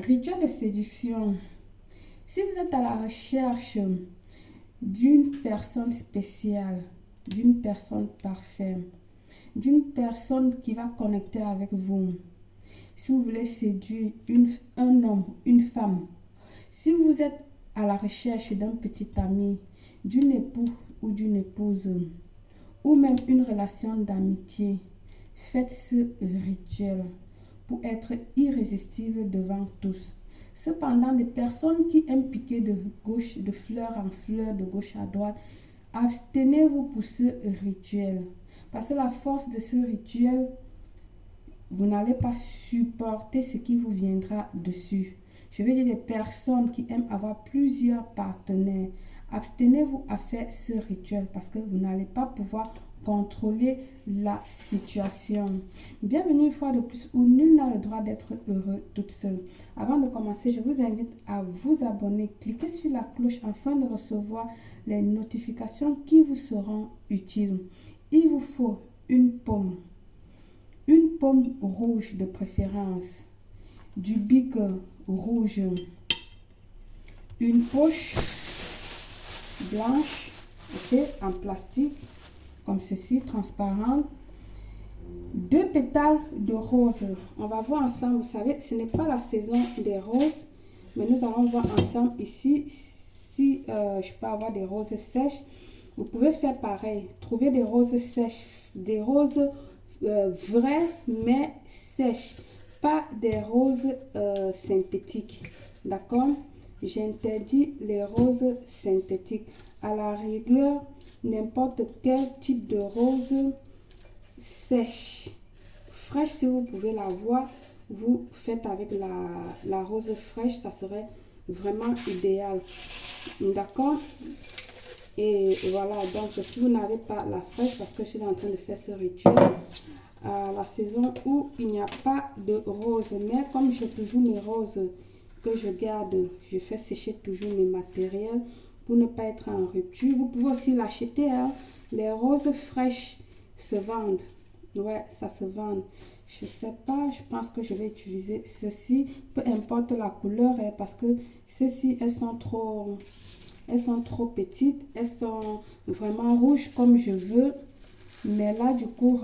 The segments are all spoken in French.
Rituel de séduction. Si vous êtes à la recherche d'une personne spéciale, d'une personne parfaite, d'une personne qui va connecter avec vous, si vous voulez séduire un homme, une femme, si vous êtes à la recherche d'un petit ami, d'une époux ou d'une épouse, ou même une relation d'amitié, faites ce rituel pour être irrésistible devant tous. Cependant, les personnes qui aiment piquer de gauche, de fleur en fleur, de gauche à droite, abstenez-vous pour ce rituel. Parce que la force de ce rituel, vous n'allez pas supporter ce qui vous viendra dessus. Je veux dire des personnes qui aiment avoir plusieurs partenaires. Abstenez-vous à faire ce rituel parce que vous n'allez pas pouvoir contrôler la situation. Bienvenue une fois de plus où nul n'a le droit d'être heureux toute seule. Avant de commencer, je vous invite à vous abonner. Cliquez sur la cloche afin de recevoir les notifications qui vous seront utiles. Il vous faut une pomme rouge de préférence, du bic rouge, une poche blanche, ok, en plastique, comme ceci, transparente, 2 pétales de rose. On va voir ensemble, vous savez, ce n'est pas la saison des roses, mais nous allons voir ensemble ici si je peux avoir des roses sèches. Vous pouvez faire pareil, trouver des roses sèches, des roses vraies mais sèches, pas des roses synthétiques, d'accord? J'interdis les roses synthétiques. À la rigueur, n'importe quel type de rose sèche, fraîche, si vous pouvez la voir, vous faites avec la rose fraîche, ça serait vraiment idéal, d'accord? Et voilà, donc si vous n'avez pas la fraîche, parce que je suis en train de faire ce rituel à la saison où il n'y a pas de rose, mais comme j'ai toujours mes roses que je garde, je fais sécher toujours mes matériels pour ne pas être en rupture. Vous pouvez aussi l'acheter, hein. Les roses fraîches se vendent, ouais, ça se vend. Je sais pas, je pense que je vais utiliser ceci, peu importe la couleur, hein, parce que ceci, elles sont trop petites, elles sont vraiment rouges comme je veux, mais là du coup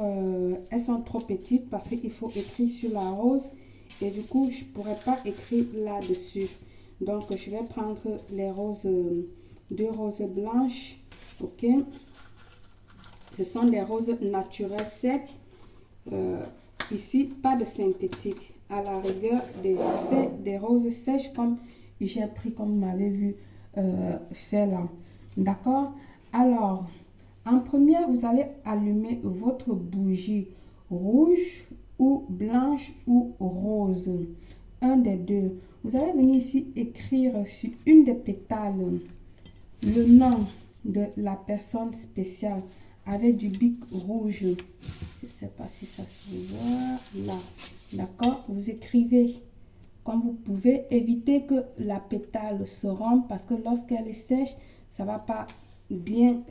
elles sont trop petites parce qu'il faut écrire sur la rose et du coup je pourrais pas écrire là dessus. Donc je vais prendre les roses, 2 roses blanches, ok, ce sont des roses naturelles secs, ici pas de synthétique, à la rigueur des roses sèches comme j'ai pris, comme vous m'avez vu fait là, d'accord? Alors en première, vous allez allumer votre bougie rouge ou blanche ou rose, un des deux. Vous allez venir ici écrire sur une des pétales le nom de la personne spéciale avec du bic rouge. Je ne sais pas si ça se voit là, d'accord? Vous écrivez comme vous pouvez. Éviter que la pétale se rompe parce que lorsqu'elle est sèche, ça va pas bien,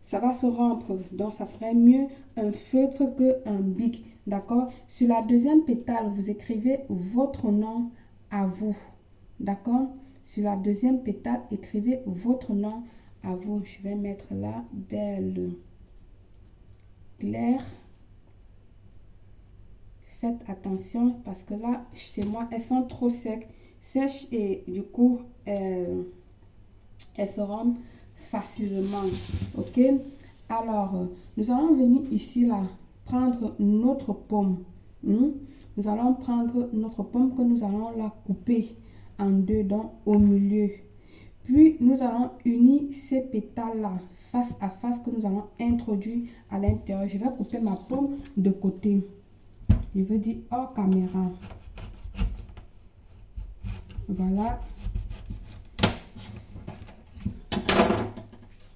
ça va se rompre. Donc ça serait mieux un feutre qu'un bic, d'accord? Sur la deuxième pétale, vous écrivez votre nom à vous, d'accord? Sur la deuxième pétale, écrivez votre nom à vous. Je vais mettre là Belle Claire. Faites attention parce que là, chez moi, elles sont trop sèches et du coup, elles se rompent facilement. Ok? Alors, nous allons venir ici, là, prendre notre pomme. Nous allons prendre notre pomme que nous allons la couper en deux, donc au milieu. Puis, nous allons unir ces pétales-là face à face que nous allons introduire à l'intérieur. Je vais couper ma pomme de côté. Je veux dire hors caméra. Voilà.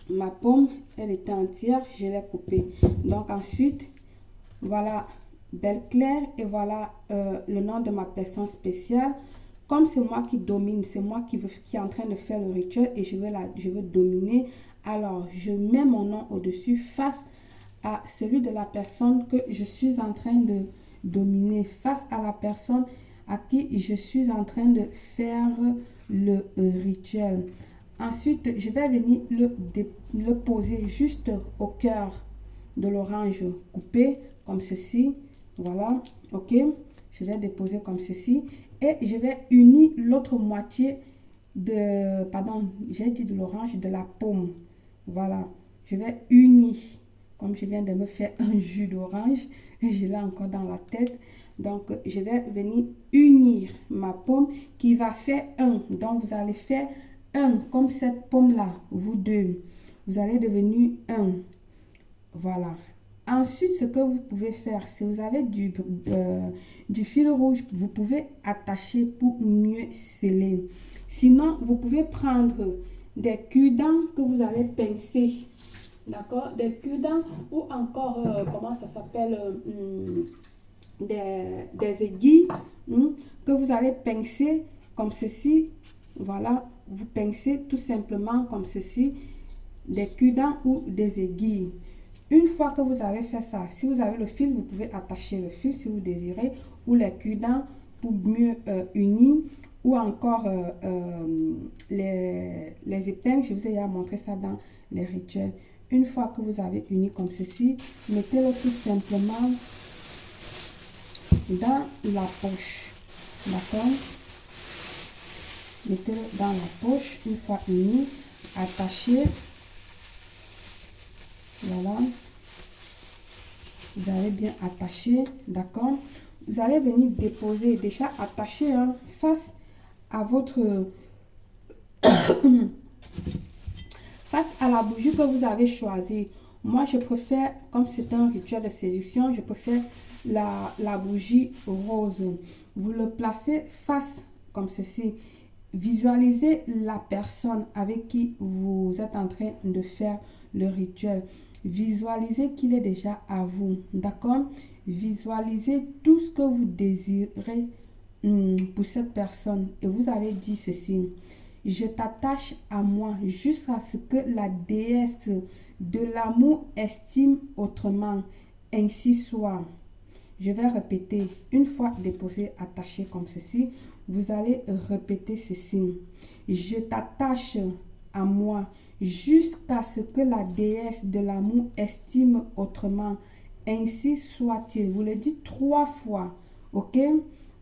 Ma pomme, elle était entière, je l'ai coupée. Donc ensuite, voilà Belle Claire et voilà le nom de ma personne spéciale. Comme c'est moi qui domine, c'est moi qui est en train de faire le rituel et je veux dominer. Alors, je mets mon nom au-dessus face à celui de la personne que je suis en train de dominer, face à la personne à qui je suis en train de faire le rituel. Ensuite, je vais venir le poser juste au cœur de l'orange coupé, comme ceci. Voilà, ok. Je vais déposer comme ceci. Et je vais unir l'autre moitié de, pardon, j'ai dit de l'orange, de la pomme. Voilà, je vais unir, comme je viens de me faire un jus d'orange, je l'ai encore dans la tête. Donc, je vais venir unir ma pomme qui va faire un. Donc, vous allez faire un, comme cette pomme-là, vous deux. Vous allez devenir un. Voilà. Ensuite, ce que vous pouvez faire, si vous avez du fil rouge, vous pouvez attacher pour mieux sceller. Sinon, vous pouvez prendre des cure-dents que vous allez pincer. D'accord? Des cure-dents ou encore, comment ça s'appelle, des aiguilles que vous allez pincer comme ceci. Voilà, vous pincez tout simplement comme ceci, des cure-dents ou des aiguilles. Une fois que vous avez fait ça, si vous avez le fil, vous pouvez attacher le fil si vous désirez, ou les cure-dents pour mieux unir, ou encore les épingles. Je vous ai déjà montré ça dans les rituels. Une fois que vous avez uni comme ceci, mettez-le tout simplement dans la poche. D'accord? Mettez-le dans la poche. Une fois uni, attachez. Voilà. Vous allez bien attacher. D'accord? Vous allez venir déposer, déjà attaché face à votre... face à la bougie que vous avez choisie. Moi, je préfère, comme c'est un rituel de séduction, je préfère la bougie rose. Vous le placez face comme ceci. Visualisez la personne avec qui vous êtes en train de faire le rituel. Visualisez qu'il est déjà à vous. D'accord? Visualisez tout ce que vous désirez pour cette personne. Et vous allez dire ceci. Je t'attache à moi jusqu'à ce que la déesse de l'amour estime autrement. Ainsi soit. Je vais répéter. Une fois déposé, attaché comme ceci, vous allez répéter ceci. Je t'attache à moi jusqu'à ce que la déesse de l'amour estime autrement. Ainsi soit-il. Vous le dites 3 fois. Ok?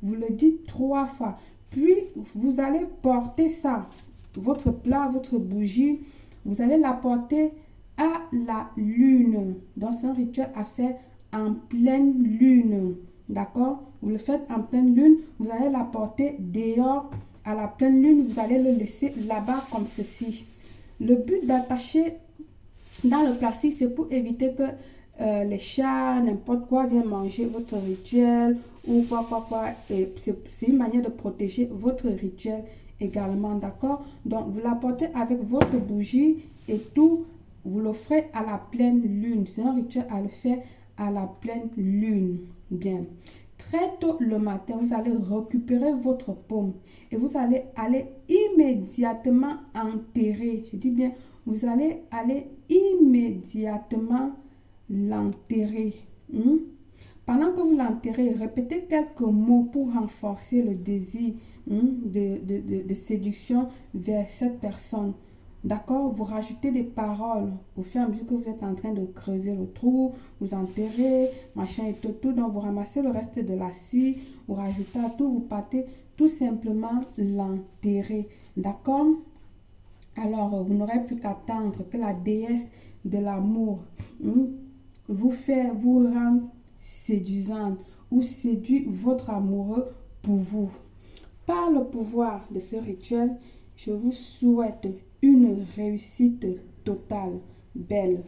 Vous le dites 3 fois. Puis, vous allez porter ça, votre plat, votre bougie, vous allez la porter à la lune. Donc, c'est un rituel à faire en pleine lune. D'accord? Vous le faites en pleine lune. Vous allez la porter dehors à la pleine lune. Vous allez le laisser là-bas comme ceci. Le but d'attacher dans le plastique, c'est pour éviter que les chats, n'importe quoi, viennent manger votre rituel ou quoi. C'est une manière de protéger votre rituel également, d'accord? Donc, vous l'apportez avec votre bougie et tout, vous le ferez à la pleine lune. C'est un rituel à le faire à la pleine lune. Bien. Très tôt le matin, vous allez récupérer votre pomme et vous allez aller immédiatement enterrer. Je dis bien, vous allez aller immédiatement l'enterrer. Pendant que vous l'enterrez, répétez quelques mots pour renforcer le désir de séduction vers cette personne. D'accord? Vous rajoutez des paroles au fur et à mesure que vous êtes en train de creuser le trou, vous enterrez, machin et tout. Donc, vous ramassez le reste de la scie, vous rajoutez à tout, vous partez tout simplement l'enterrer. D'accord? Alors, vous n'aurez plus qu'à attendre que la déesse de l'amour vous rende séduisante ou séduit votre amoureux pour vous. Par le pouvoir de ce rituel, je vous souhaite une réussite totale. Belle.